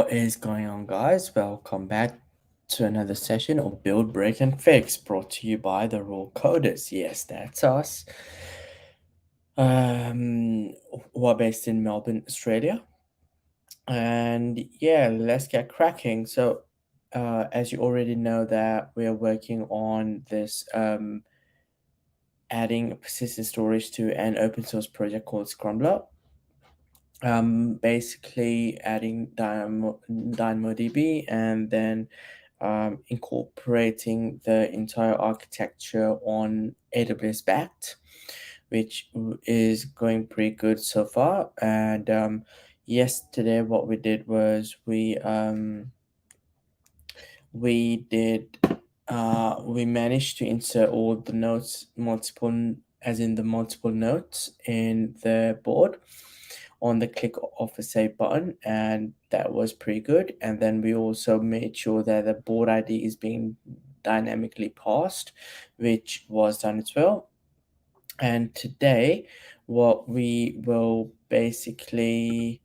What is going on, guys? Welcome back to another session of Build, Break, and Fix, brought to you by the Raw Coders. Yes, that's us. Who are based in Melbourne, Australia. And yeah, let's get cracking. So, as you already know, that we are working on this adding persistent storage to an open source project called Scrambler. Basically adding DynamoDB and then incorporating the entire architecture on AWS backed, which is going pretty good so far. And yesterday, what we did was we managed to insert all the nodes, multiple nodes in the board on the click of a save button, and that was pretty good. And then we also made sure that the board ID is being dynamically passed, which was done as well. And today, what we will basically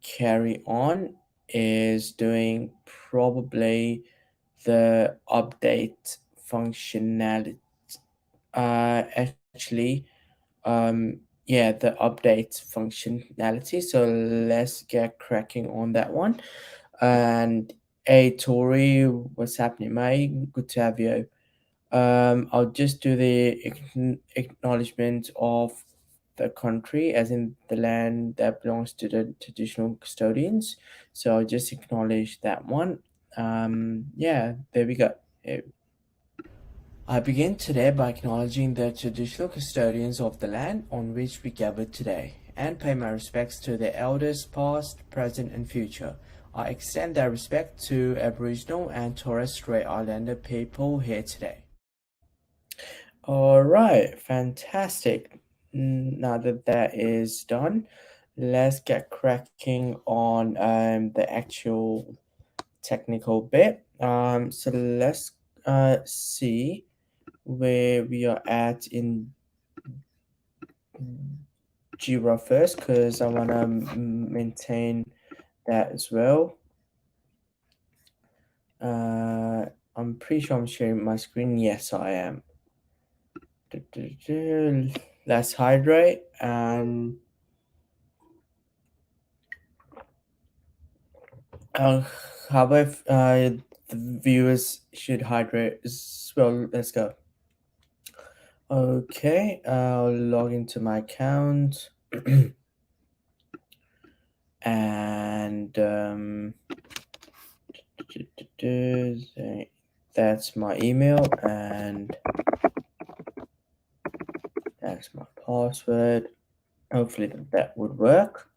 carry on is doing probably the update functionality. Actually, yeah, the update functionality. So let's get cracking on that one. And hey, Tori, what's happening, mate? Good to have you. I'll just do the acknowledgement of the country, as in the land that belongs to the traditional custodians. So I'll just acknowledge that one. Yeah, there we go. I begin today by acknowledging the traditional custodians of the land on which we gather today, and pay my respects to their elders past, present, and future. I extend that respect to Aboriginal and Torres Strait Islander people here today. All right, fantastic. Now that that is done, let's get cracking on the actual technical bit. So let's see where we are at in Jira first, because I want to maintain that as well. I'm pretty sure I'm sharing my screen. Yes, I am. Let's hydrate and how about the viewers should hydrate as well? Let's go. Okay, I'll log into my account and that's my email and that's my password. Hopefully that would work.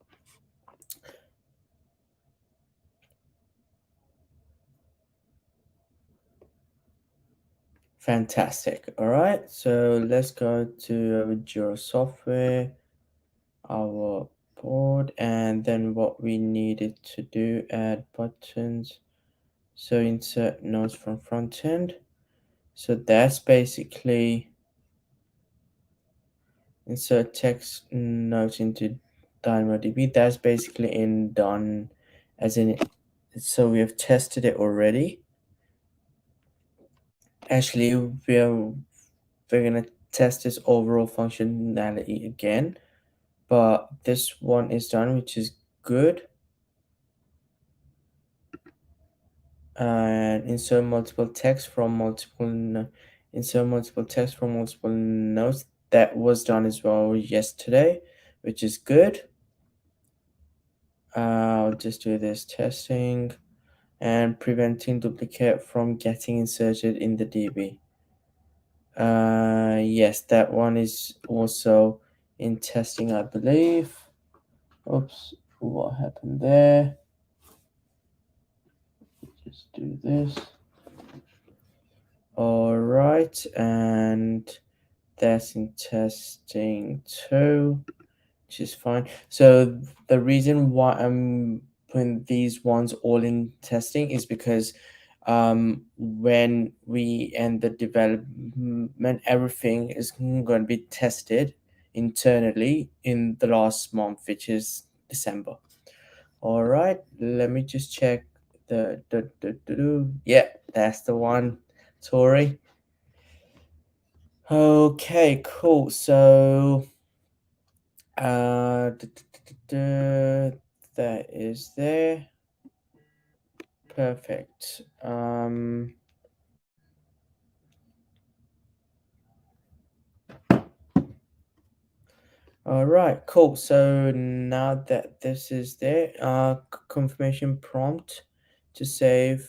Fantastic. All right, so let's go to Jira software, our board, and then what we needed to do, add buttons. So insert nodes from front end. So that's basically insert text notes into DynamoDB. That's basically in done, as in, so we have tested it already. Actually, we're gonna test this overall functionality again, but this one is done, which is good. And insert multiple text from multiple nodes. That was done as well yesterday, which is good. I'll just do this testing and preventing duplicate from getting inserted in the DB. Yes, that one is also in testing, I believe. Oops, what happened there? Just do this. All right, and that's in testing too, which is fine. So the reason why I'm putting these ones all in testing is because when we end the development, everything is going to be tested internally in the last month, which is December. All right, let me just check yeah, that's the one, Tori. Okay, cool. So that is there. Perfect. All right, cool. So now that this is there, confirmation prompt to save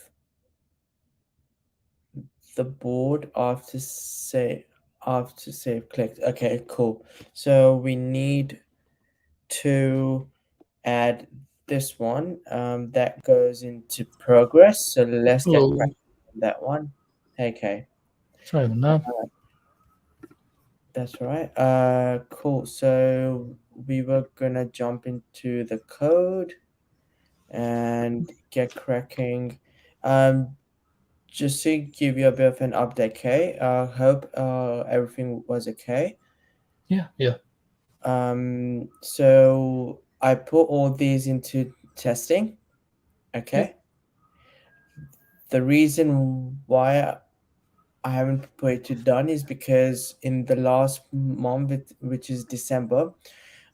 the board after save clicked. Okay, cool. So we need to add this one that goes into progress. So let's get Oh, cracking on that one. Okay, sorry about that. that's right. Cool. So we were gonna jump into the code and get cracking. Um, just to give you a bit of an update, okay? Hope everything was okay. Yeah, yeah, So I put all these into testing, yep. okay? The reason why I haven't put it to done is because in the last month, which is December,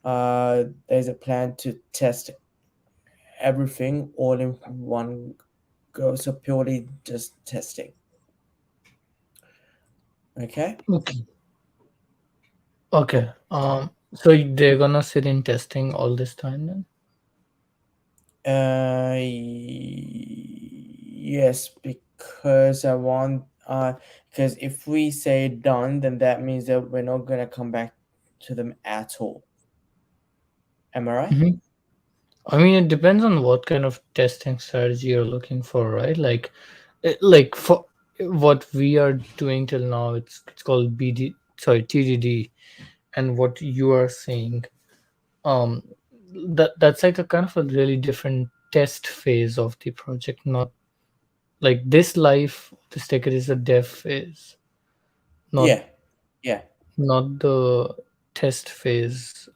there's a plan to test everything all in one go. So purely just testing, okay? Okay, okay. So they're gonna sit in testing all this time then? Yes, because I want because if we say done, then that means that we're not gonna come back to them at all. Am I right? Hmm. I mean, it depends on what kind of testing strategy you're looking for, right? Like for what we are doing till now, it's called TDD, and what you are saying, um, that's like a kind of a really different test phase of the project. Not like this life, this ticket is a dev phase, not Yeah, yeah. not the test phase.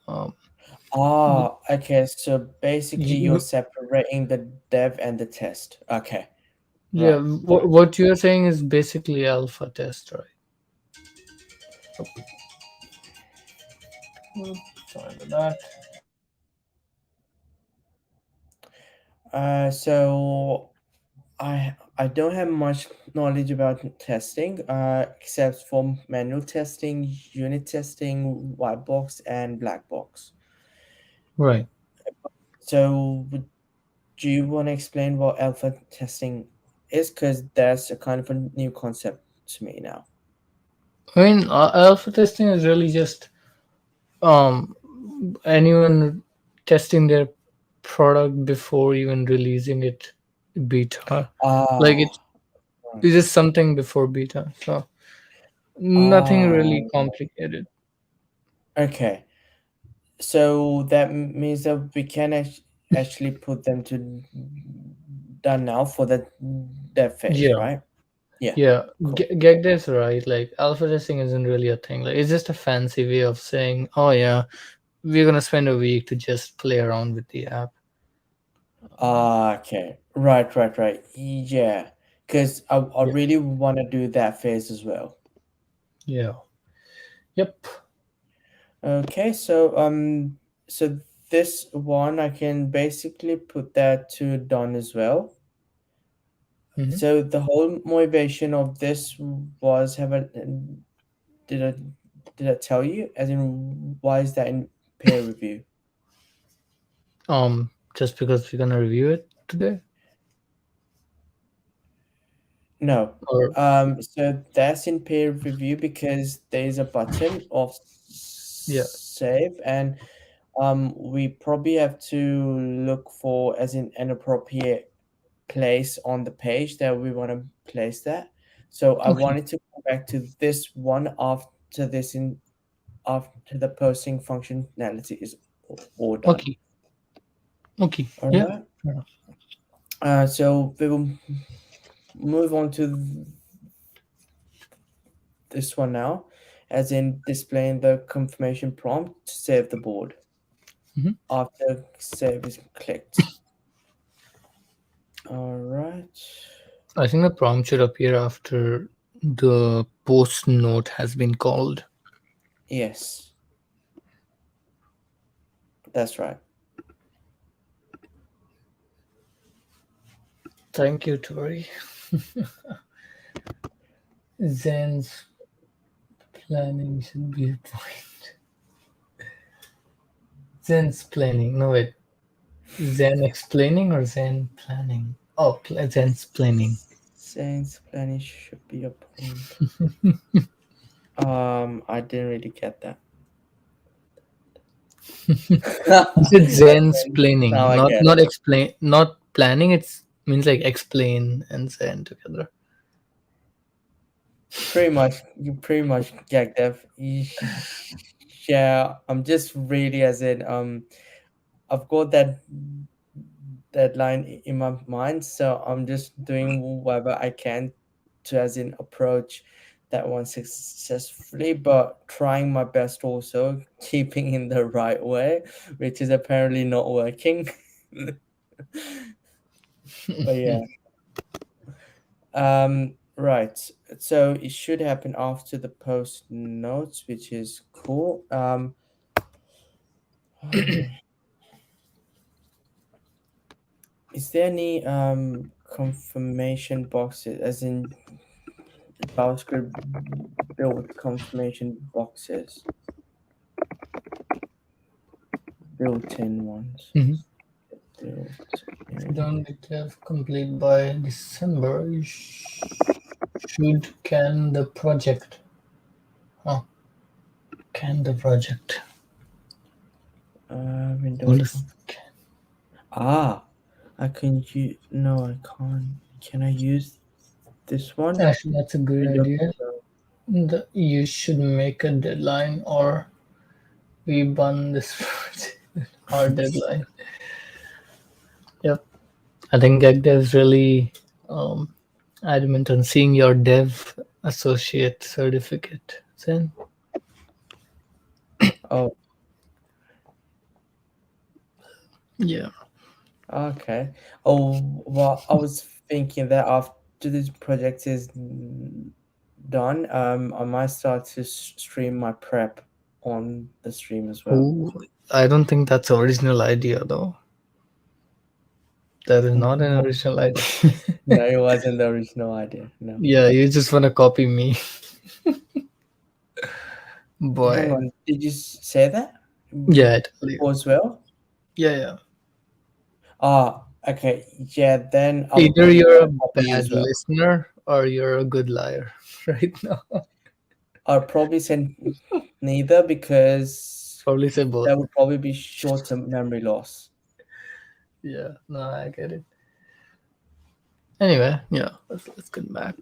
Okay. So basically, you're You, separating the dev and the test. Okay, yeah, right, right. what you are saying is basically alpha test, right? Sorry about that. So I don't have much knowledge about testing, except for manual testing, unit testing, white box, and black box. Right. So do you want to explain what alpha testing is? Because that's a kind of a new concept to me now. I mean, alpha testing is really just um anyone testing their product before even releasing it beta. Like Ah, it's just something before beta. So nothing ah, really complicated. okay. So that means that we can actually put them to done now for that phase, Yeah. right? Yeah, Yeah, cool. get this right. Like alpha testing isn't really a thing. Like it's just a fancy way of saying, "Oh yeah, we're gonna spend a week to just play around with the app." Okay, right, right, right. Yeah, because I Yeah. really want to do that phase as well. Yeah. Yep. Okay, so this one I can basically put that to done as well. Hmm. So the whole motivation of this was haven't did I did I tell you? As in, why is that in peer review? Just because we're gonna review it today, No. or So that's in peer review because there's a button of yeah. save, and we probably have to look for as in an appropriate place on the page that we want to place that. So I Okay. wanted to go back to this one after this in after the posting functionality is all done. Okay. Okay. All Yeah. right. Fair enough. So we will move on to this one now, as in displaying the confirmation prompt to save the board Mhm. after save is clicked. All right. I think the prompt should appear after the post note has been called. Yes, that's right. Thank you, Tori. Zen's planning should be a point. Zen's planning. No, wait. Zen explaining or Zen planning? Oh, Zen's planning. Saints planning should be a point. I didn't really get that. You said Zen's Okay, now planning, I not get not it. explain, not planning. It's means like explain and Zen together. Pretty much, you pretty much get that. Yeah, I'm just really as in I've got that line in my mind, so I'm just doing whatever I can to as in approach that one successfully, but trying my best also keeping in the right way, which is apparently not working. But yeah. Right. So it should happen after the post notes, which is cool. Is there any confirmation boxes, as in JavaScript build confirmation boxes, built-in ones? Mhm. Built If you in. don't declare complete by December, you should can the project. Oh, can the project. Windows What is conf. Ah, I can use. No, I can't. Can I use this one? actually that's a good Windows idea. Confirm. You should make a deadline or we burn this project. Our deadline. Yep. I think GagDev is really um, adamant on seeing your dev associate certificate. Then, Oh, yeah. okay. Oh, well, I was thinking that after this project is done, I might start to stream my prep on the stream as well. Oh, I don't think that's original idea though. That is not an No, original idea. no, it wasn't the original idea. No. Yeah, you just want to copy me, Hang boy. on, did you say that Yeah, I tell you. before as well? Yeah, yeah. Ah, okay. Yeah, then I'll Either you're a copy you as bad well. listener or you're a good liar right now. I'll probably send neither because Probably say both. that would probably be short-term memory loss. Yeah, no, I get it. Anyway, yeah, let's get back.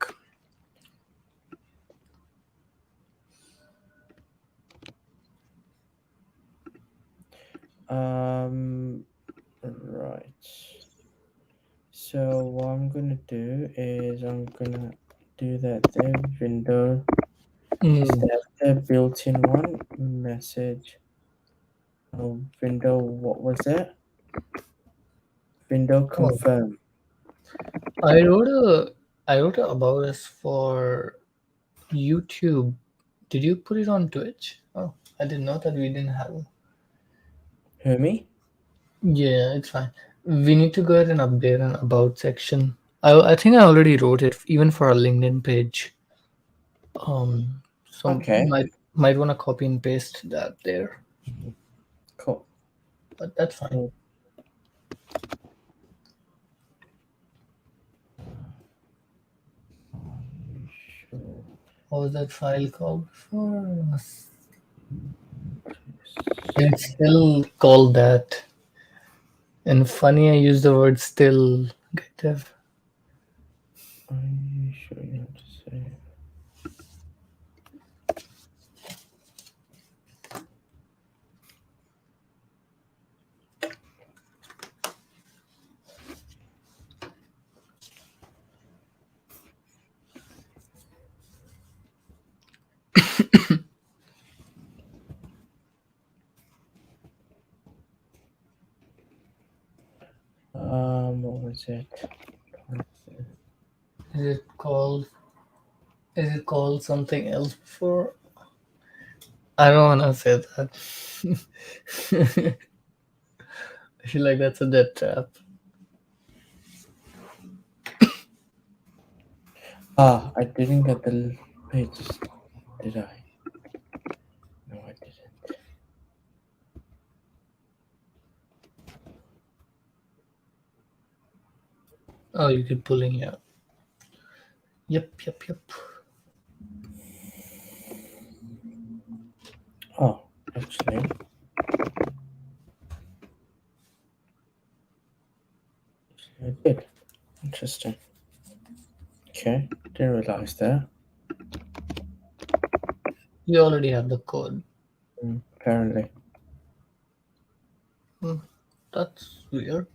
Right. So what I'm gonna do is I'm gonna do that there window. Is Mm. that the built-in one? Message. Window. What was that? Window Oh, confirm. I wrote a I wrote a about us for YouTube. Did you put it on Twitch? Oh, I didn't know that we didn't have. Hear me? Yeah, it's fine. We need to go ahead and update an about section. I think I already wrote it even for our LinkedIn page. So Okay. might want to copy and paste that there, Cool. but that's fine. Cool. Sure. What was that file called before? It's still called that. And funny, I use the word still. Get dev. Are you sure you have to say? What was set. Is it called? Is it called something else before? I don't wanna say that. I feel like that's a dead trap. Ah, I didn't get the pages, did I? No, I didn't. Oh, you keep pulling out. Yep, yep, yep. Oh, actually, I did. Interesting. Okay, didn't realize that. You already have the code. Apparently. Hmm, that's weird.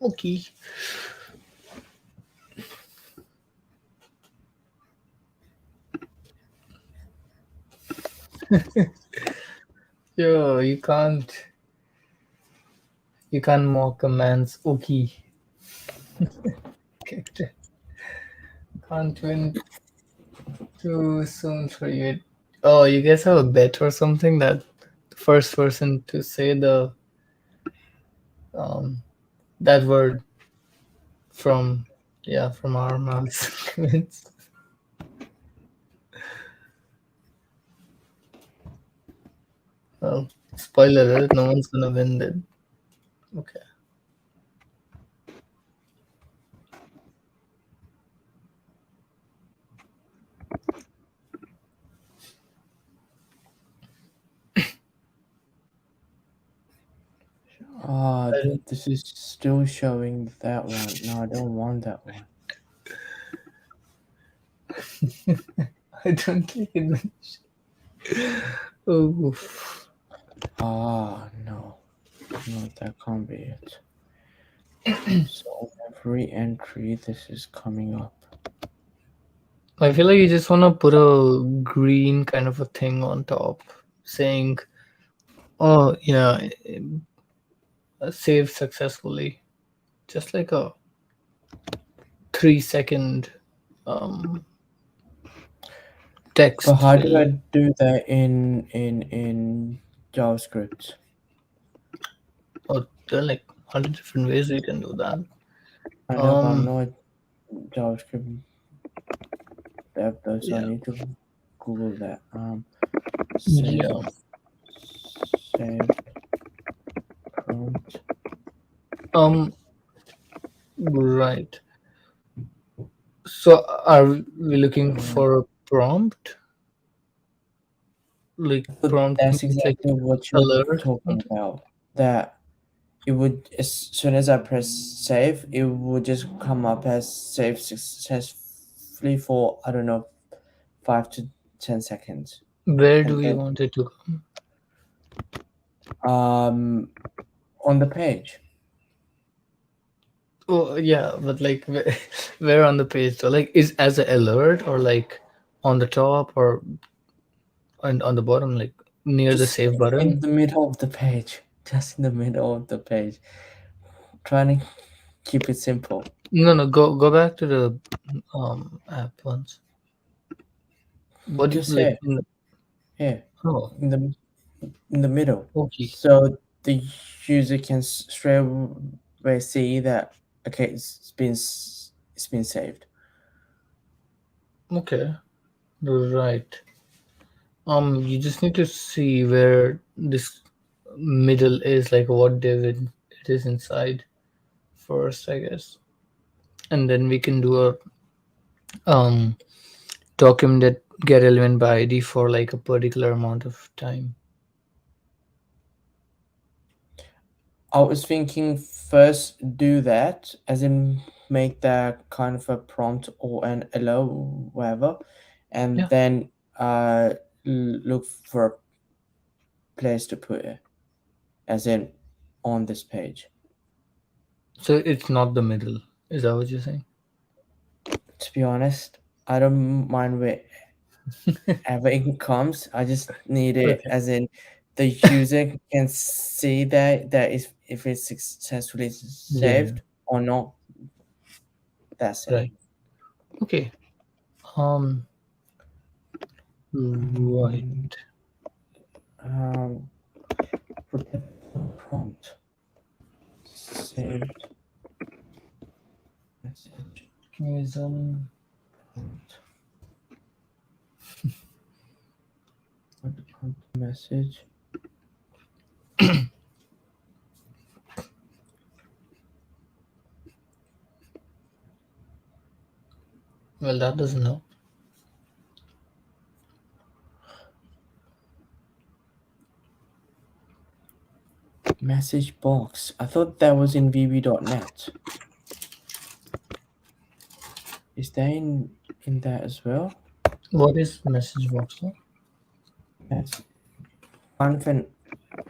Okay. Yo, you can't mock a man's okay character. Can't win too soon for you. Oh, you guys have a bet or something that the first person to say the um that word from yeah from our mouths wins. Well, spoiler alert, no one's gonna win then. Okay. Ah, I don't, this is still showing that one. No, I don't want that one. I don't think it will. Oh, Ah, no. No, that can't be it. So every entry, this is coming up. I feel like you just wanna put a green kind of a thing on top saying, "Oh yeah, saved successfully." Just like a 3 second um, But text how do field. I do that in JavaScript? Or there are like 100 different ways we can do that. I know, but I'm Um, not JavaScript dev though, so I yeah, need to Google that. Save yeah. save prompt. Um, right. So are we looking for a prompt? Like So prompt that's means like exactly what you're alert. talking about. That it would, as soon as I press save, it would just come up as save successfully for, I don't know, 5 to 10 seconds, Where do and we then want it to come? um on the page. Oh yeah, but like where on the page? So like is as an alert or like on the top or on the bottom, like near the Just save button? in the middle of the page. Just in the middle of the page. Trying to keep it simple. No, no. Go back to the app once. What do you Just like? here, Oh, in the middle, okay, so the user can straight away see that, okay, it's been saved. okay, right. You just need to see where this middle is, like what David it is inside first, I guess, and then we can do a um document that get element by ID for like a particular amount of time. I was thinking first do that, as in make that kind of a prompt or an hello, whatever, and Yeah. then look for a place to put it, as in on this page. So it's not the middle. Is that what you're saying? To be honest, I don't mind wherever it comes. I just need it, Okay. as in the user can see that is if it's successfully Yeah. saved. or not. That's it. Right. Okay. Um. Right. Um, um, Protect prompt. Saved message Mechanism. prompt. What the prompt message? Well, that doesn't know. Message box. I thought that was in VB.net. Is that in that as well? What is message box? Though? That's kind of an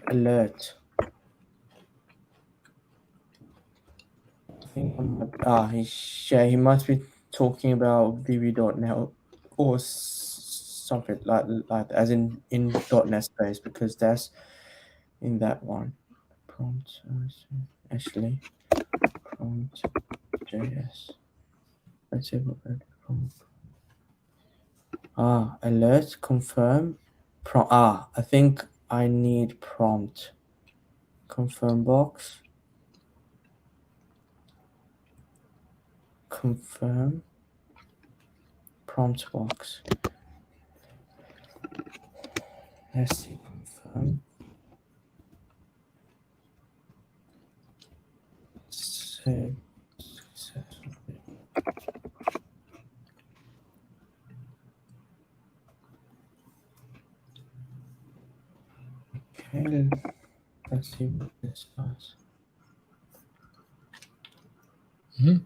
alert. I think yeah, he must be talking about VB.net or something like as in .NET space because that's in that one. Prompt actually prompt JS. Let's see what prompt. Alert confirm I think I need prompt confirm box confirm prompt box. Let's see confirm. Save successfully. Okay, let's see what this does. Hmm.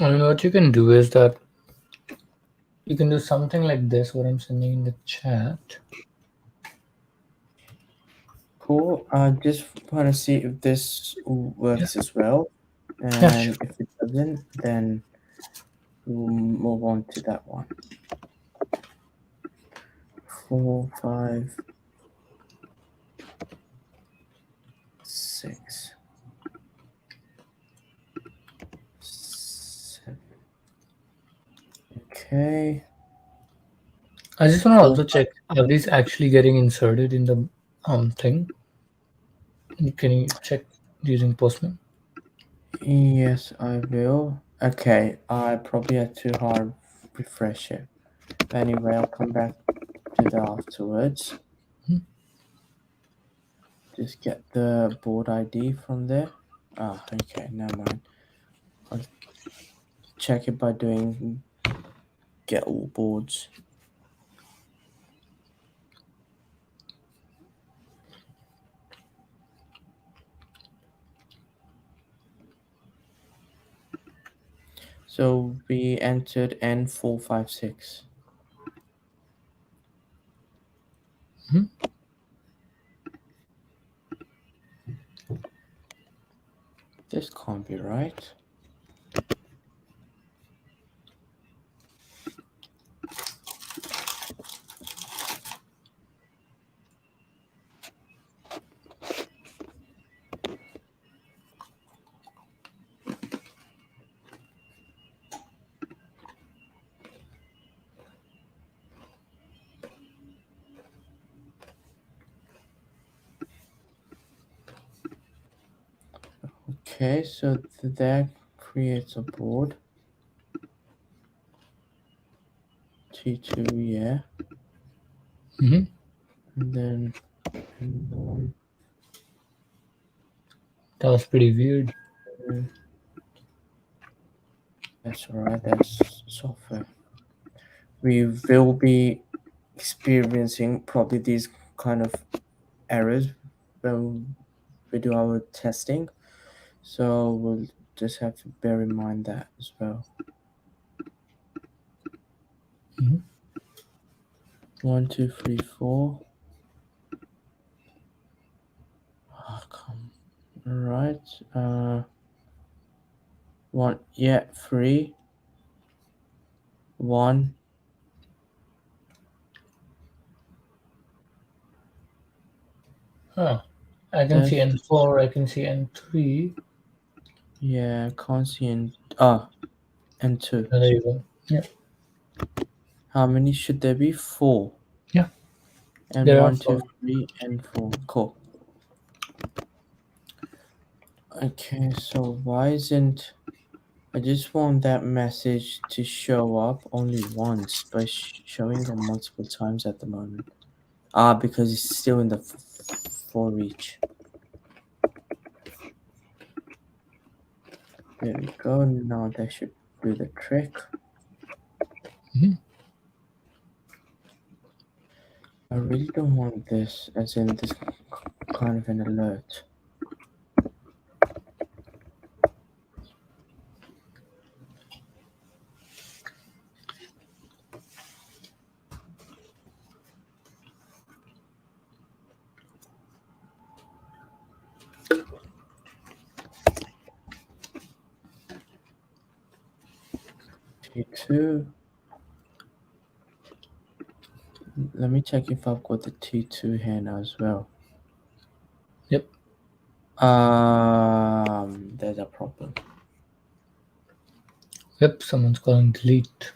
I mean, what you can do is that you can do something like this. What I'm sending in the chat. Cool. I just want to see if this Yeah. works as well, Yeah. Sure. and if it doesn't, then we'll move on to that one. 4, 5, 6, 7. Okay. I just want to 4, also 5. check, are these actually getting inserted in the thing? Can you check using Postman? Yes, I will. Okay, I probably had too hard refresh it. But anyway, I'll come back to that afterwards. Hmm. Just get the board ID from there. Okay, never mind. I'll check it by doing get all boards. So we entered N456. Hmm. This can't be right. Okay, so that creates a board. T2, yeah. Hmm. And then N1. That was pretty weird. That's alright, that's software. We will be experiencing probably these kind of errors when we do our testing. So we'll just have to bear in mind that as well. Hmm. 1, 2, 3, 4. Come. Alright. One. Yeah, 3, 1. Huh. I can see That N4, I can see N3. yeah, can't see and two. There you go. Yeah. How many should there be? Four. Yeah. And There are one, two, four. three, and four. Cool. Okay, so why isn't I just want that message to show up only once, but showing up multiple times at the moment. Because it's still in the for reach. There we go. Now that should do the trick. Mhm. I really don't want this, as in this kind of an alert. T2. Let me check if I've got the T2 here now as well. Yep. There's a problem. Yep. Someone's calling delete.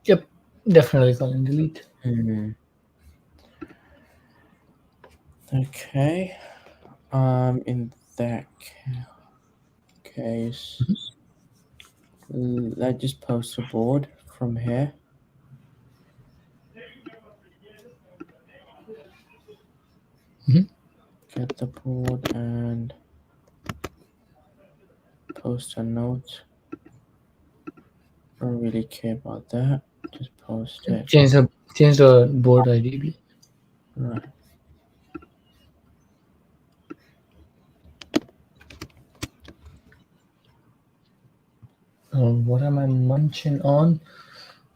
Yep. Definitely calling delete. Hmm. Okay. In that case, let's just post a board from here. Mhm. Get the board and post a note. Don't really care about that. Just post Yep. it. Change the board ID. Right. What am I munching on?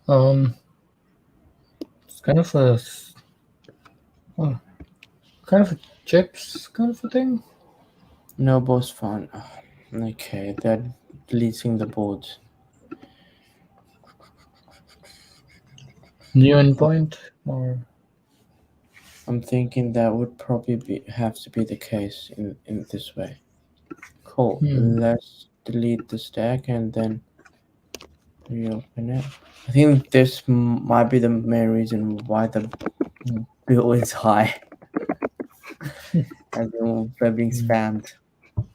Um, it's oh, kind of a chips kind of a thing. No boss fun. Okay, they're deleting the boards. New endpoint or I'm thinking that would probably have to be the case in this way. Cool. hmm. Let's delete the stack and then reopen it. I think this might be the main reason why the bill is high. As in we're being Hmm. spammed. Yep.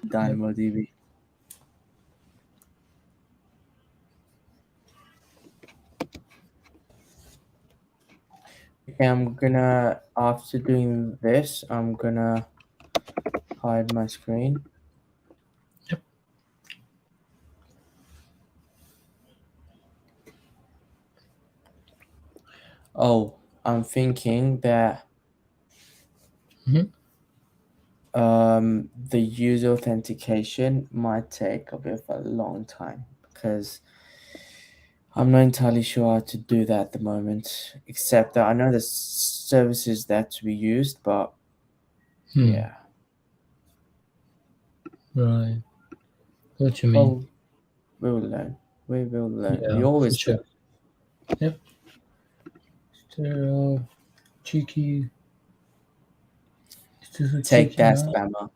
DynamoDB. Okay, I'm gonna after doing this, I'm gonna hide my screen. Yep. Oh, I'm thinking that Hmm. the user authentication might take a bit of a long time because I'm not entirely sure how to do that at the moment. Except that I know the services that to be used, but Hmm. yeah. Right. What you mean? Oh, we will learn. We will learn. We Yeah, for always sure. learn. Yep. Stereo, cheeky. Is this a Take cheeky that, now? spammer.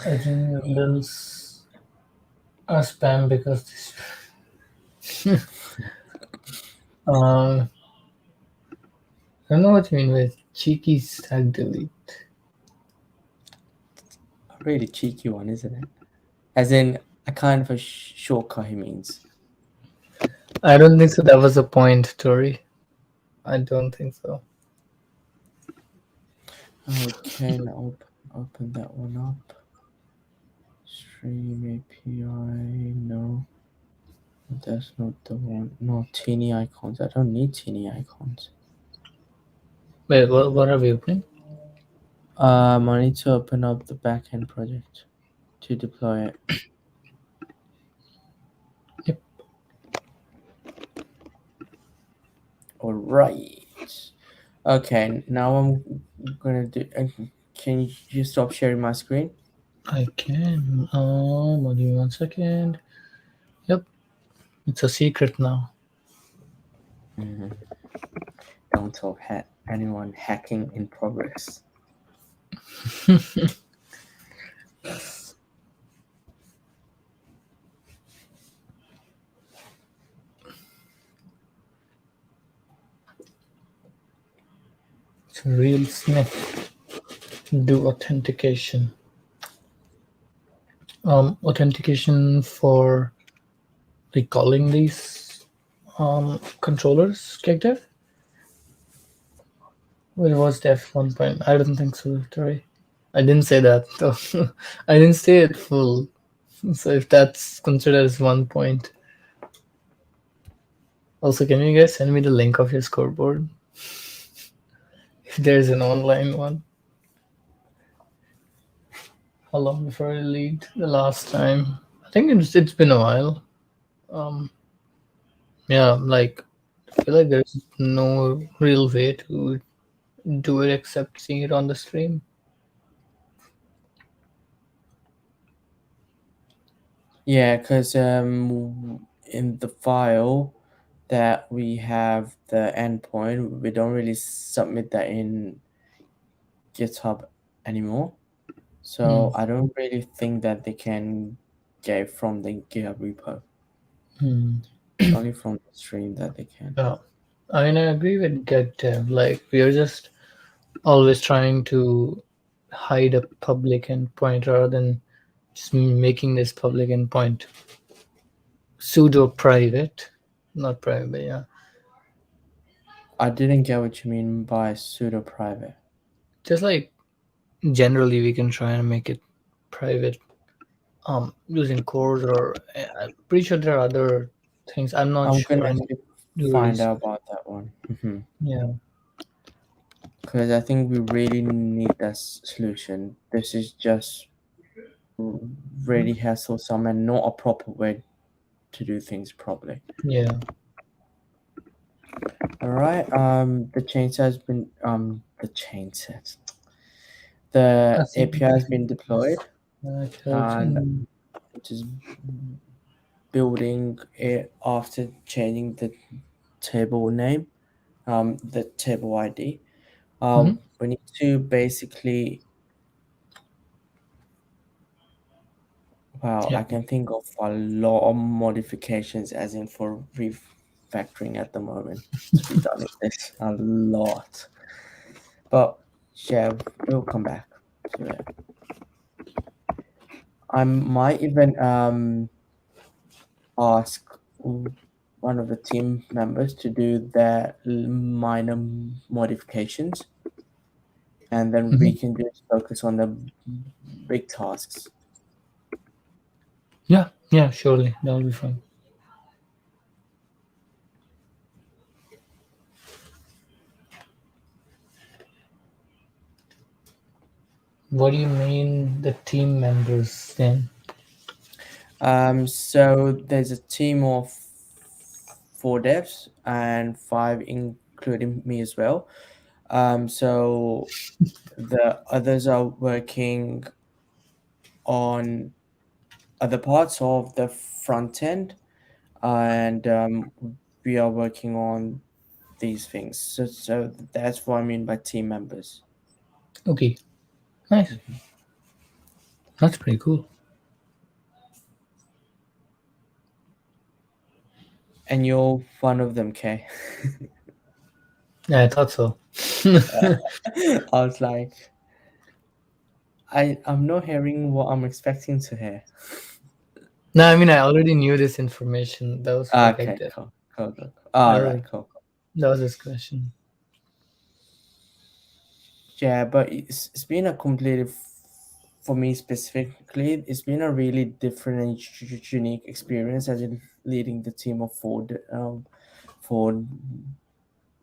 I think those are spam because this. I don't know what you mean with cheeky stack delete. A really cheeky one, isn't it? As in a kind of a shortcut, he means. I don't think so. That was the point, Tori. I don't think so. Okay, now open that one up. Stream API, no. That's not the one. No, teeny icons. I don't need teeny icons. Wait, what are we opening? I need to open up the backend project to deploy it. Yep. All right. Okay, now I'm gonna do. Can you stop sharing my screen? I can. Give me 1 second. Yep, it's a secret now. Mhm. Don't tell anyone hacking in progress. Yes, it's a real sniff. Do authentication. Authentication for recalling these controllers, character. Well, was the F1 point? I don't think so, Victory. I didn't say that though. I didn't say it full. So if that's considered as 1 point. Also, can you guys send me the link of your scoreboard? If there's an online one. How long before I lead the last time? I think it's been a while. Um, yeah, like I feel like there's no real way to do it except seeing it on the stream. Yeah, because in the file that we have the endpoint, we don't really submit that in GitHub anymore. Hmm. So I don't really think that they can get it from the GitHub repo. Hmm. It's only from the stream that they can. Yeah. I mean, I agree with Get Dev. Like, we are just always trying to hide a public endpoint rather than just making this public endpoint pseudo private. Not private, yeah. I didn't get what you mean by pseudo private. Just like generally, we can try and make it private using cores or I'm pretty sure there are other things. I'm not I'm gonna sure. I need actually to do find research. out about that one. Yeah. Because I think we really need that solution. This is just really hassle and not a proper way to do things properly. Yeah. All right. The chainsaw has been the chainsaw. The I think API has been deployed, that helps. and And just building it after changing the table name, the table ID. mhm. We need to basically, wow, Yeah. I can think of a lot of modifications, as in for refactoring at the moment, to be done in this. A lot. But yeah, we'll come back to it. I might even ask one of the team members to do their minor modifications, and then we Mhm. can just focus on the big tasks. Yeah. Yeah. Surely that'll be fine. What do you mean the team members then? So there's a team of 4 devs and five, including me as well. So the others are working on other parts of the front end, and we are working on these things. So that's what I mean by team members. Okay. Nice. Mhm. That's pretty cool. And you're one of them, Kay. Yeah, I thought so. I was like, I'm not hearing what I'm expecting to hear. No, I mean I already knew this information. That was for Okay, Gekdev. cool, cool, cool, cool. That All right, was cool. that was his question. Yeah, but it's been a completely, for me specifically, it's been a really different and unique experience as in leading the team of four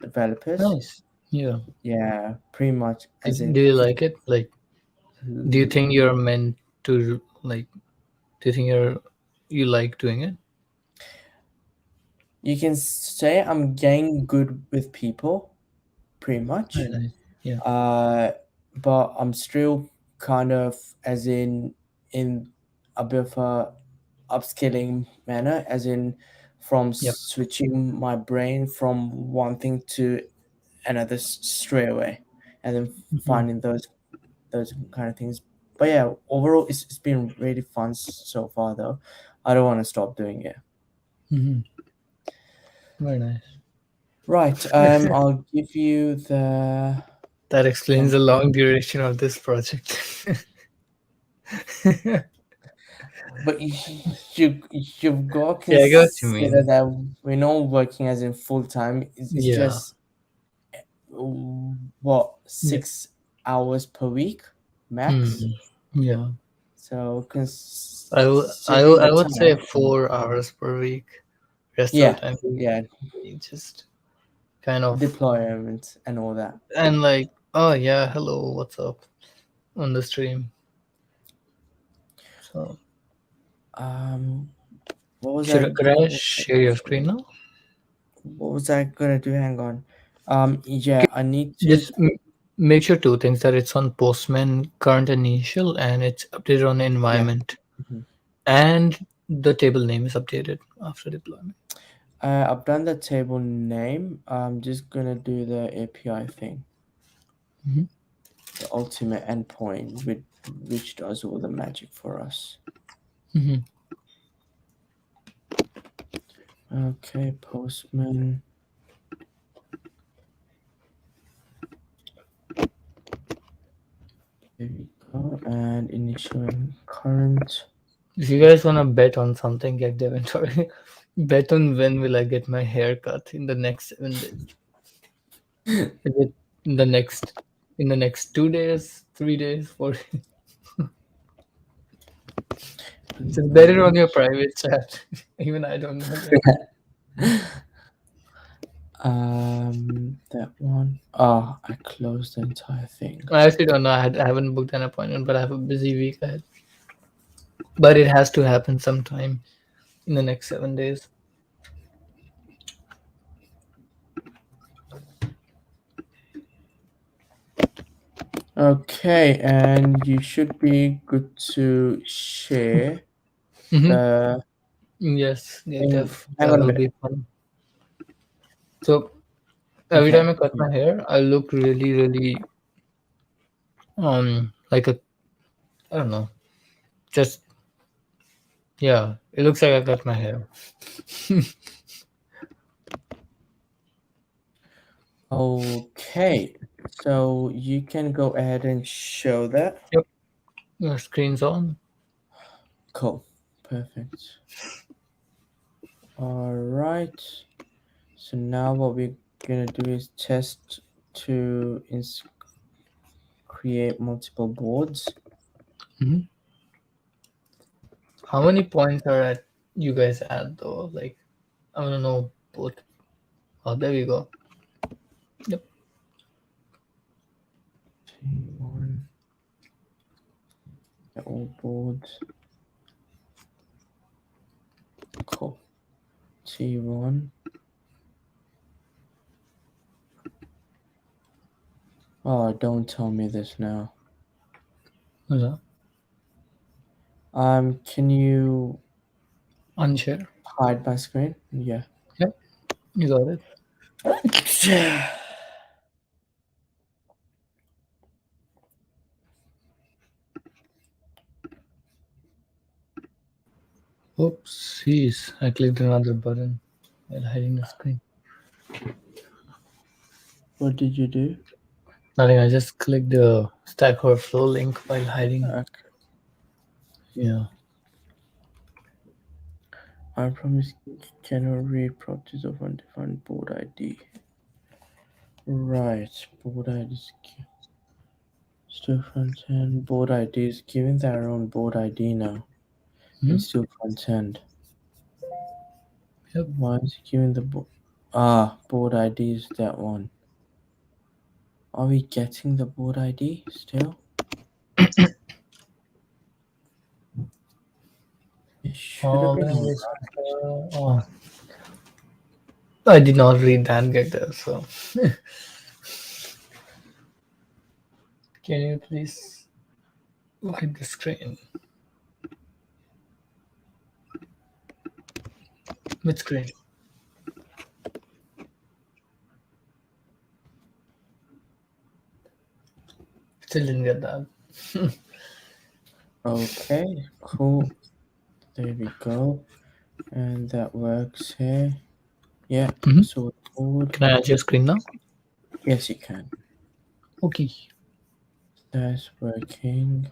developers. Nice. Yeah. Yeah, pretty much as in Do you like it? Like, do you l- think you're meant to like? Do you think you like doing it? you can say I'm getting good with people, pretty Very much. nice. Yeah. Uh, but I'm still kind of as in. in a bit of a upscaling manner, as in from Yep. switching my brain from one thing to another straight away, and then Hmm. finding those kind of things. But yeah, overall, it's been really fun so far though. I don't want to stop doing it. Hmm. Very nice. Right. I'll give you the That explains one. the long duration of this project. But you've got to Yeah, I get what you consider mean. that we're not working as in full time. It's Yeah. just what Yeah. 6 hours per week Hmm. max. Yeah. So I considering the would say time, 4 hours per week. Rest of the yeah, time yeah, we just kind of, deployment and all that. and like, oh yeah, hello, what's up on the stream. So Um, what was should I? I, could I share your screen now? What was I gonna do? Hang on. Yeah, I need to. Just make sure two things, that it's on Postman current initial and it's updated on the Yeah. environment, Mhm. and the table name is updated after deployment. I've done the table name. I'm just gonna do the API thing, Hmm. the ultimate endpoint, which does all the magic for us. Hmm. Okay, Postman. There we go. And initial and current. If you guys wanna bet on something, get Devin. Sorry, bet on when will I get my hair cut in the next 7 days. Is it in the next, in the next 2 days, 3 days, 4 days? Just bet it on your private chat. Even I don't know yet. That one. Oh, I closed the entire thing. I actually don't know. I haven't booked an appointment, but I have a busy week ahead. But it has to happen sometime in the next 7 days. Okay, and you should be good to share Mm-hmm. the Yes, yeah, thing. Hang that on a will minute. be fun. So every Okay. time I cut my hair, I look really, really like a, I don't know, just, yeah, it looks like I cut my hair. Okay. So you can go ahead and show that. Yep, your screen's on. Cool. Perfect. All right. So now what we're gonna do is test to create multiple boards. Hmm. How many points are at you guys at though? Like, I want to know both. Oh, there we go. Yep. T1, all boards. Cool. T1. Oh, don't tell me this now. What's that? Can you Unshare. hide my screen? Yeah. Yep, you got it. Oopsies, I clicked another button while hiding the screen. What did you do? Nothing, I just clicked the Stack Overflow link while hiding. Okay. Yeah. I promise cannot read properties of undefined board ID. Right. Board ID is still front end. Board ID is giving their own board ID now. Hmm. It's still front end. Yep. Why is it giving the board? Board ID is that one. Are we getting the board ID still? It should have been Language. right. Oh, I did not read that get there. So, can you please wipe the screen? Which screen? Still didn't get that. Okay, cool. There we go. And that works here. Yeah, Mhm. so forward. Can I add your screen now? Yes, you can. Okay. That's working.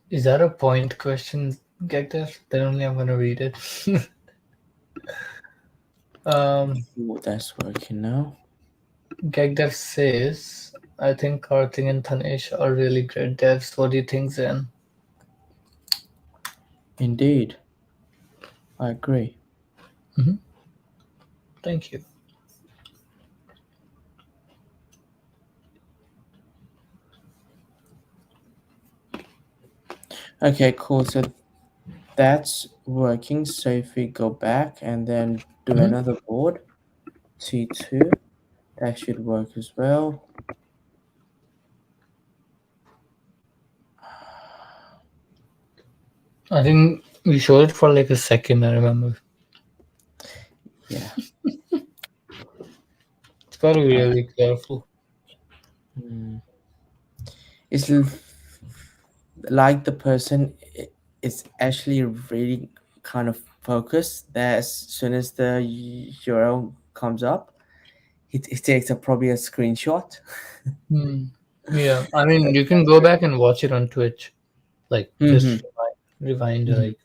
Is that a point question, Gekdev? Then only I'm gonna read it. um, Ooh, that's working now. Gekdev says, I think Karthik and Tanesh are really great devs. What do you think, Zen? Indeed, I agree. Hmm. Thank you. Okay, cool. So that's working. So if we go back and then do Mhm. another board, T2, that should work as well. I think we showed it for like a second, I remember. Yeah. It's gotta be Uh, really careful. hmm. It's like the person is actually really kind of focused that as soon as the URL comes up, it takes probably a screenshot. Hmm. Yeah, I mean, you can go back and watch it on Twitch. Like, Mm-hmm. just rewind, Mm-hmm. like,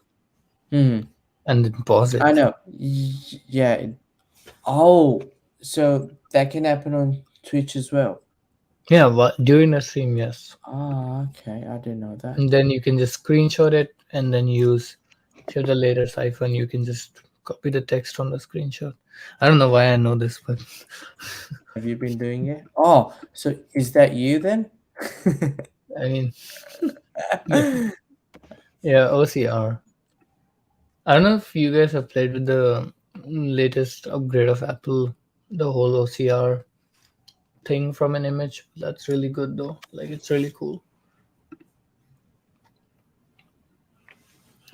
Mm-hmm. and then pause I it. know. Yeah. Oh, so that can happen on Twitch as well. Yeah, during the stream, yes. Ah, okay. I didn't know that. And then you can just screenshot it and then use if you have the latest iPhone, you can just copy the text on the screenshot. I don't know why I know this, but Have you been doing it? Oh, so is that you then? I mean, yeah, yeah, OCR. I don't know if you guys have played with the latest upgrade of Apple, the whole OCR thing from an image. That's really good though. Like it's really cool.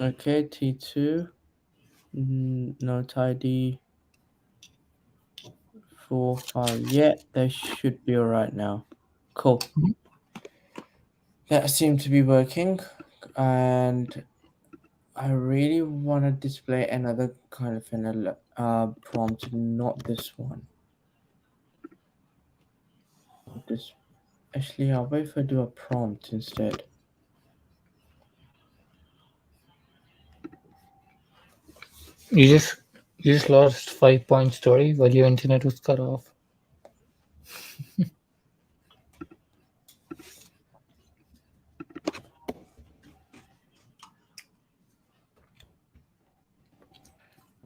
Okay, T2. Note ID 4, 5. Yeah, that should be alright now. Cool. That seemed to be working. And I really want to display another kind of an prompt, not this one. This actually, I'll wait if I do a prompt instead. You just you just lost 5 point story while your internet was cut off.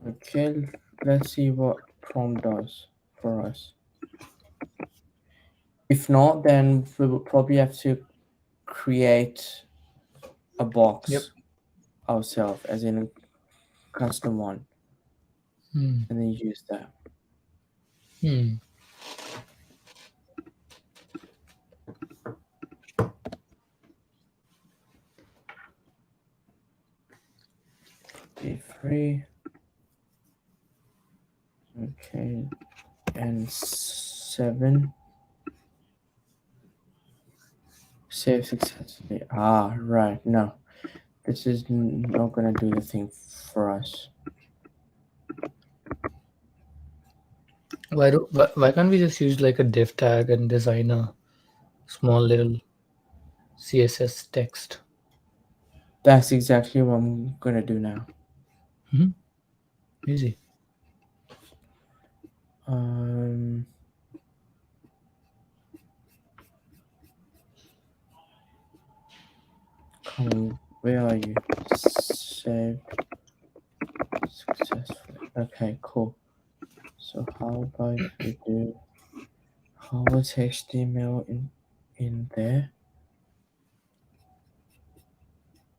Okay, let's see what prompt does for us. If not, then we will probably have to create a Yep. box ourselves, as in a custom one, Hmm. and then use that. Hmm. D3. Okay, and 7. Save successfully. Ah, right. No, this is not gonna do the thing for us. Why can't we just use like a div tag and design a small little CSS text? That's exactly what I'm gonna do now. Hmm. Easy. Um, come on, where are you? Saved successfully. Okay, cool. So how about if we do how was HTML in there?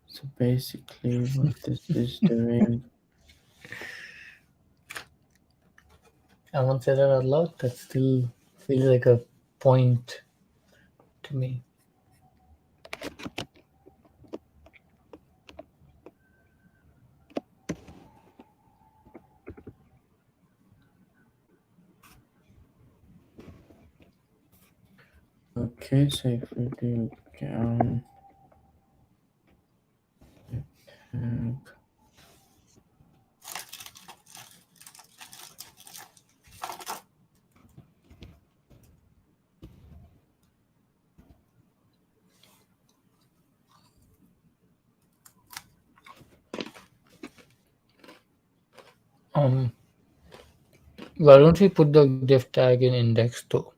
So basically, what this is doing, I won't say that out loud. That still feels like a point to me. Okay, so if we do down tag, Um, why don't we put the div tag in index though,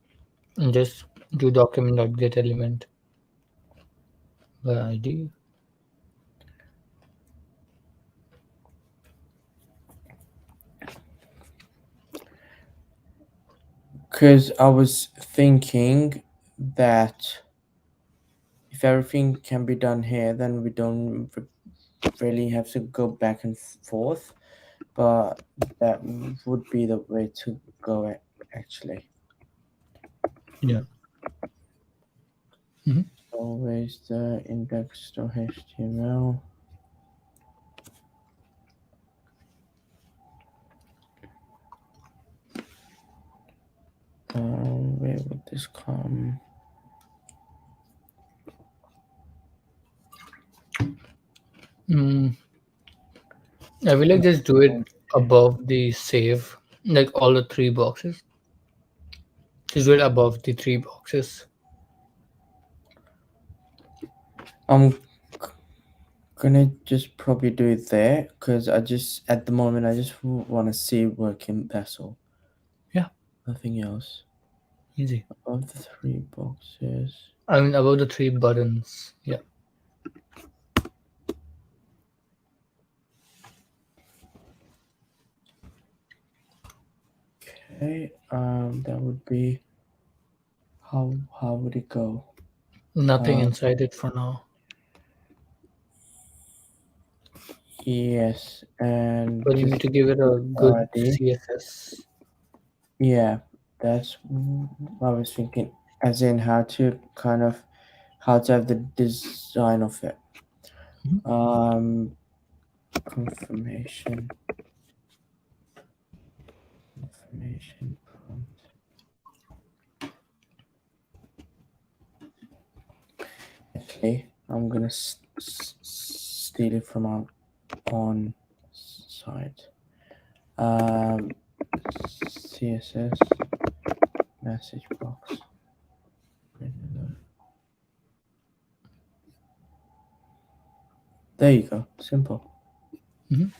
and just do document.get element by ID? because I was thinking that if everything can be done here, then we don't really have to go back and forth. But that would be the way to go actually. Yeah. Hmm. Always the index.html. Where would this come? Mm, I will like just do it above the save, like all the three boxes. Just do it above the three boxes. I'm gonna just probably do it there because I just at the moment I just want to see it working. That's all. Yeah, Nothing else. easy. Above the three boxes. I mean above the three buttons. Yeah. Okay. That would be how would it go? Nothing Um, inside it for now. yes, and But you need just to give it a good ID. CSS. Yeah, that's what I was thinking. As in how to kind of how to have the design of it. Mhm. Um, confirmation, confirmation prompt. Actually, I'm gonna steal it from our on site. Um, CSS message box. There you go. Simple. Mhm.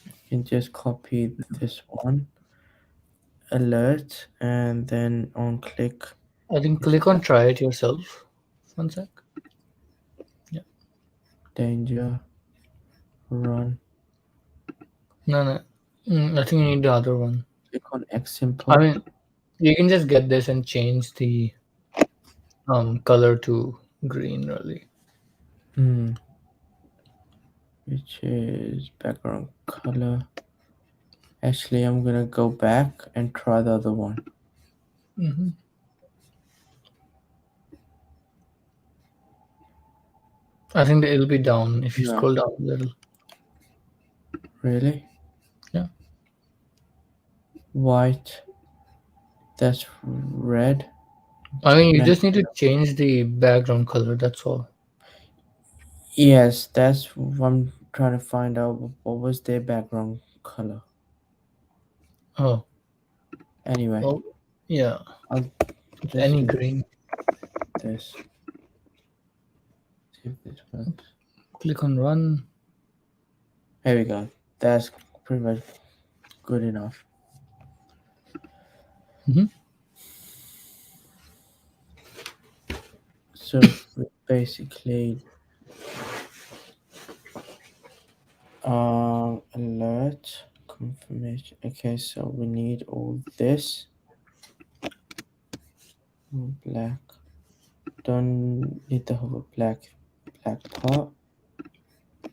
You can just copy this one alert and then on click I think is click on try it yourself. One sec. Yeah. danger run. No, no. I think you need the other one. Click on X I simple. mean, you can just get this and change the color to green, really. Hmm. Which is background color. Actually, I'm gonna go back and try the other one. Hmm. I think that it'll be down if you No, scroll down a little. really? Yeah. White. That's red. I mean, you Man. just need to change the background color. That's all. Yes, that's what I'm trying to find out. What was their background color? Oh, Anyway, well, yeah. I'll It's just any do green. this. See if this works. Click on run. Here we go. That's pretty much good enough. Hmm. So basically, alert confirmation. Okay, so we need all this black. Don't need the whole black part.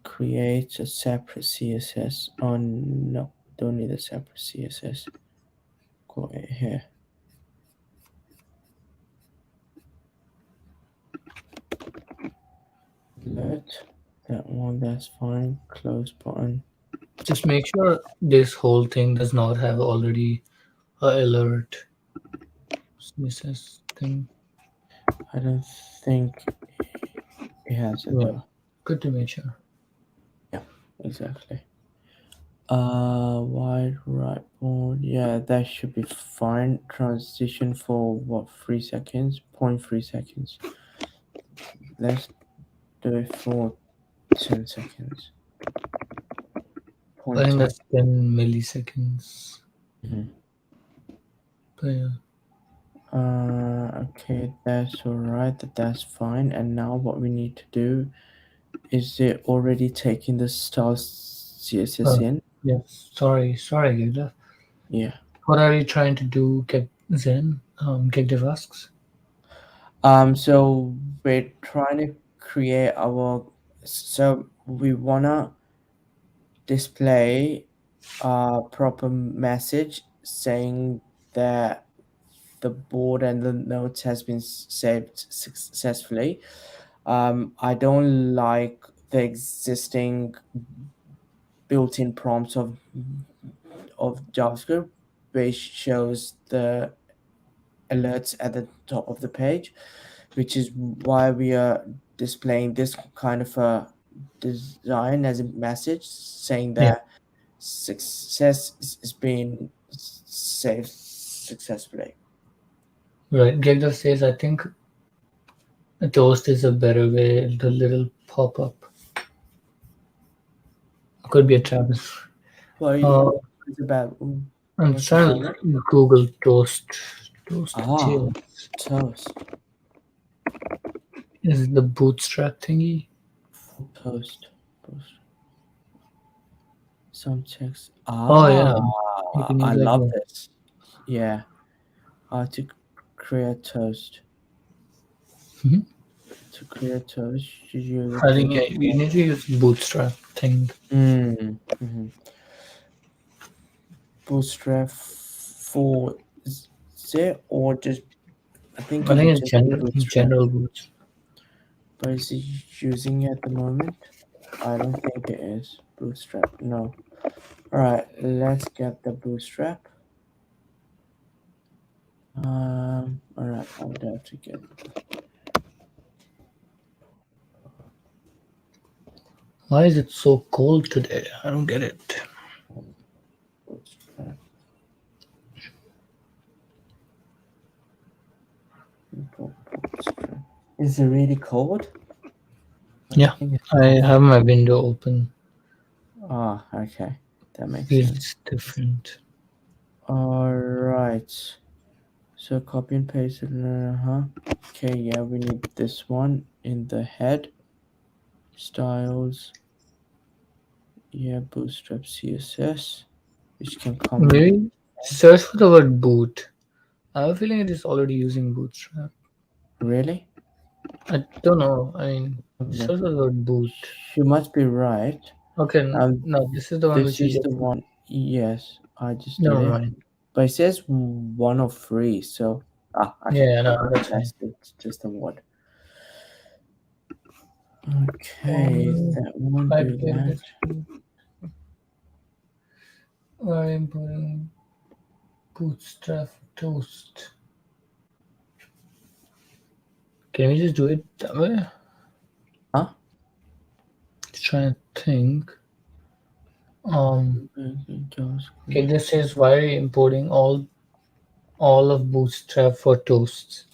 Create a separate CSS. Oh no, don't need a separate CSS. got it here. Alert. That one, that's fine. Close button. Just make sure this whole thing does not have already a alert CSS thing. I don't think it has it Yeah, though. good to make sure. Yeah, exactly. Wide right board. Yeah, that should be fine. Transition for what, 3 seconds? 0.3 seconds. Let's do it for 10 seconds. I Point think 10. that's 10 milliseconds. Mhm. But yeah. Okay, that's alright. That's fine. And now what we need to do is it already taking the star CSS Oh, in? yes. Sorry, Gigda. Yeah. What are you trying to do? Get Zen? Gigdev asks. So we're trying to create our, so we wanna display a proper message saying that the board and the notes has been saved successfully. I don't like the existing built-in prompts of JavaScript, which shows the alerts at the top of the page, which is why we are displaying this kind of a design as a message saying Yeah. that success is being saved successfully. Right. Gigdev says, I think a toast is a better way. The little pop up could be a Travis. What Uh, is about? I'm What's the trying problem? to Google toast Ah, tail. toast. Is it the bootstrap thingy? Full toast. Post. Some text. Oh yeah, Ah, you can I use like love the. this. Yeah, how to create toast. Mhm. To create toast, you I look think at. yeah, you need to use bootstrap thing. Mm-hmm. Bootstrap for it or just I think I it's think it's just Bootstrap, general boots. but is he using it at the moment? I don't think it is Bootstrap. No. All right, let's get the Bootstrap. All right, I would have to get Why is it so cold today? I don't get it. Bootstrap. Import Bootstrap. Is it really cold? I Yeah, think it's I fine. have my window open. Ah, okay, that makes sense. Feels different. All right. So copy and paste it. Okay, yeah, we need this one in the head. Styles. Yeah, Bootstrap CSS, which can come in. Maybe search for the word boot. I have a feeling it is already using bootstrap. Really? I don't know. I mean, Look, search for the word boot. you must be right. Okay, Um, no, this is the one this which you is the just. one. Yes, I just did Never it, mind. but it says one of three. So okay, Yeah, no, that's fine. that's it's just a word. Okay, Um, that won't Try to do get that. this. Where importing bootstrap toast. Can we just do it that way? Huh? Just trying to think. Um, Okay, okay, JavaScript. this says why are you importing all of bootstrap for toasts?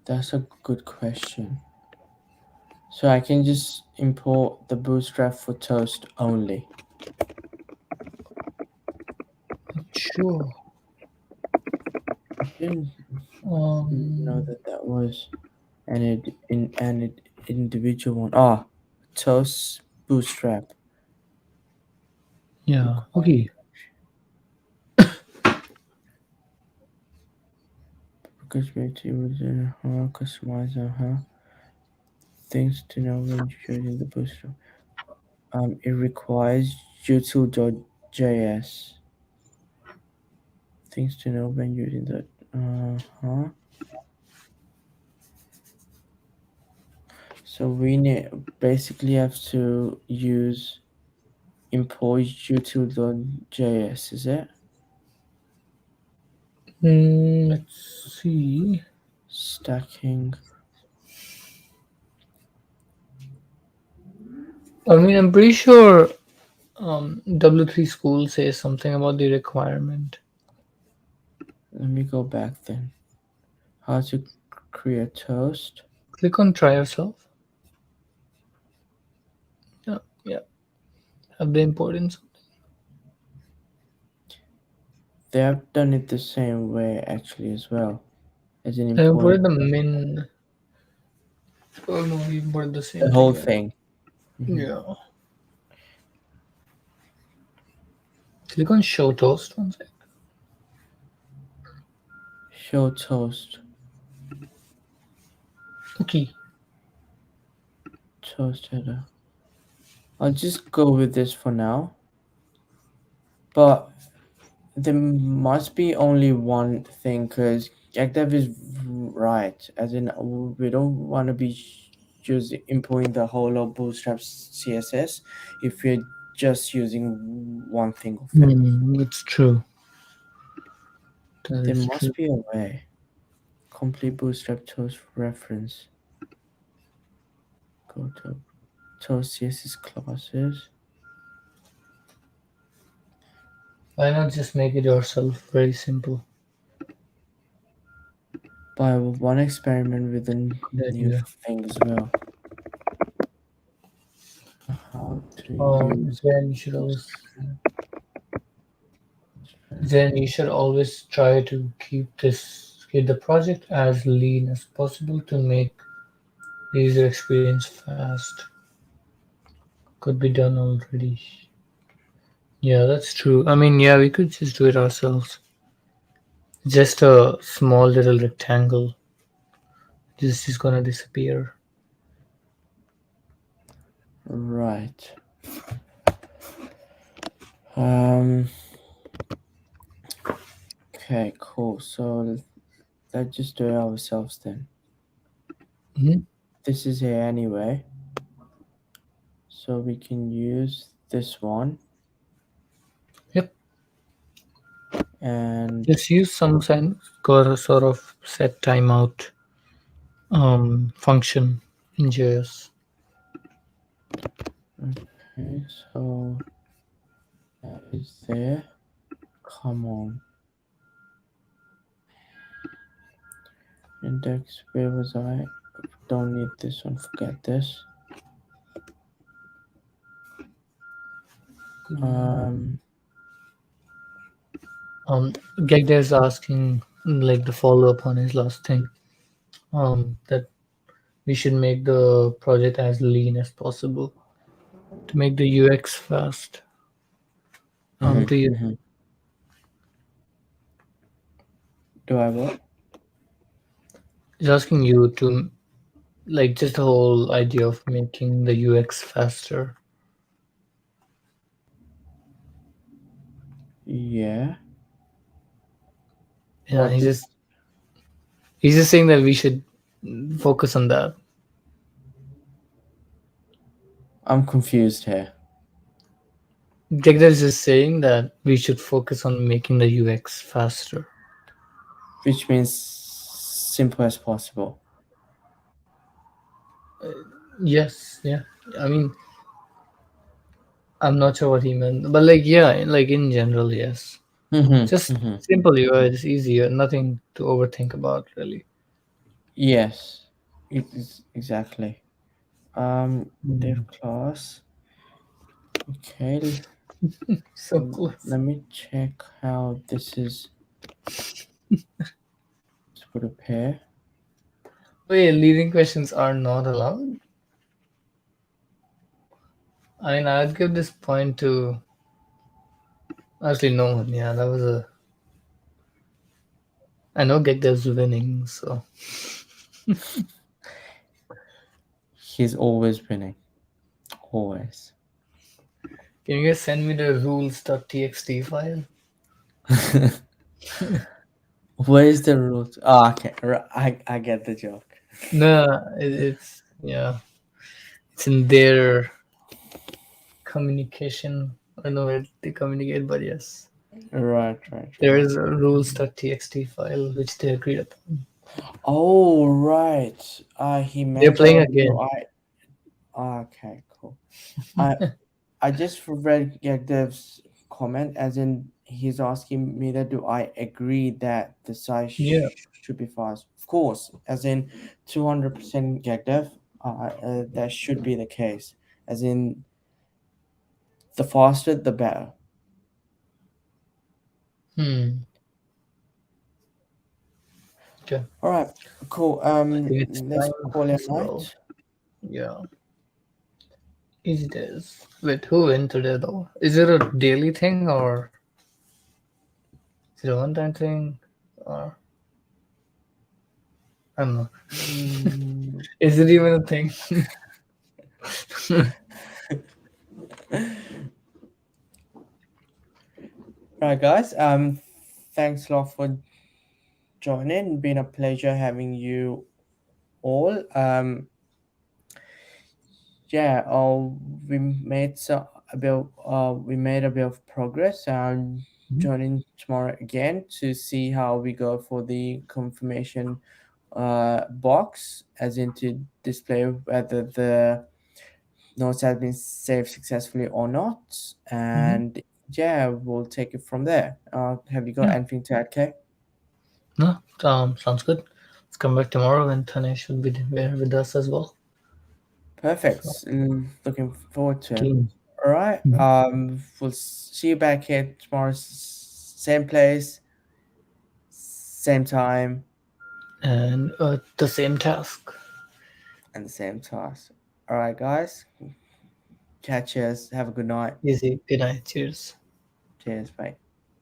That's a good question. So I can just import the Bootstrap for Toast only. Sure. I didn't know Um, that that was an individual one. Ah, Toast Bootstrap yeah. required Okay. because we was customize things to know when you're using the Bootstrap. It requires util.js. things to know when using the uh-huh. So we basically have to use import util.js, is it? Let's see. Stacking. I mean, I'm pretty sure W3 school says something about the requirement. Let me go back then. How to create toast. Click on try yourself. Yeah, yeah. Have the importance. They have done it the same way actually as well as in I importing imported the min. Oh no, we imported the the same whole thing. Yeah. thing. Hmm. Yeah. Click on show toast one sec. Show toast. Okay. Toast header. I'll just go with this for now. But there must be only one thing because JackDev is right. As in, we don't want to be just importing the whole of Bootstrap CSS if we're just using one thing of it. That's true. That There is true. must be a way. Complete Bootstrap Toast reference. Go to Toast CSS classes. Why not just make it yourself? Very simple. By one experiment with a Good new idea. thing as well. How to use Then you should always. Bootstrap. Then you should always try to keep the project as lean as possible to make the user experience fast. Could be done already. Yeah, that's true. I mean, yeah, we could just do it ourselves. Just a small little rectangle. This is gonna disappear. Right. Um. Okay. Cool. So let's just do it ourselves then. Mhm. This is here anyway, so we can use this one Yep. and Just use some sort of set timeout function in JS. okay. So that is there. Come on. Index. Where was I? Don't need this one. Forget this. Um. Gegde is asking like the follow up on his last thing. That we should make the project as lean as possible to make the UX fast. Mhm, To you, mhm. Do I what? he's asking you to like just the whole idea of making the UX faster. Yeah. Yeah, What is? he's just saying that we should focus on that. I'm confused here. Gegde is just saying that we should focus on making the UX faster. Which means simple as possible. Yes, yeah. I mean, I'm not sure what he meant, but like yeah, like in general, yes. Mhm, Just mhm. simple UI is easier, nothing to overthink about really. Yes. Exactly. Dev Mm. class. Okay. So close. Let me check how this is. Let's put a pair. Wait, leading questions are not allowed? I mean, I'd give this point to actually no one. Yeah, that was a. I know Gekdev's winning, so He's always winning. Always. can you guys send me the rules.txt file? Where's the root? Oh, okay, I get the joke. No, it's yeah, it's in their communication. I don't know where they communicate, but yes, Right, right, there right. is a rules.txt file which they agreed upon. Oh, right. He They're playing mentioned do again. I. Okay, cool. I I just read Yagdev's comment, as in he's asking me that do I agree that the site Yeah. should be fast? Of course, as in 200% Yagdev, that should be the case. As in, the faster, the better. Hmm. Okay. All right, cool. I think it's Let's time call it as a well. night. Yeah. Easy days. Wait, who win today though? Is it a daily thing or is it a one-time thing? Or I don't know. Mm, Is it even a thing? right, guys. Thanks a lot for joining. Been a pleasure having you all. Yeah, we made we made a bit of progress. Mhm. Joining tomorrow again to see how we go for the confirmation box, as in to display whether the notes have been saved successfully or not. Mhm. And yeah, we'll take it from there. Have you got Yeah. anything to add, Kay? No, sounds good. Let's come back tomorrow and Tane should be there with us as well. Perfect. So, Looking forward to it. keen. All right. Mhm. We'll see you back here tomorrow, same place, same time, And the same task. and the same task. All right, guys. Catch us. Have a good night. Easy. Good night. Cheers. Cheers. Bye.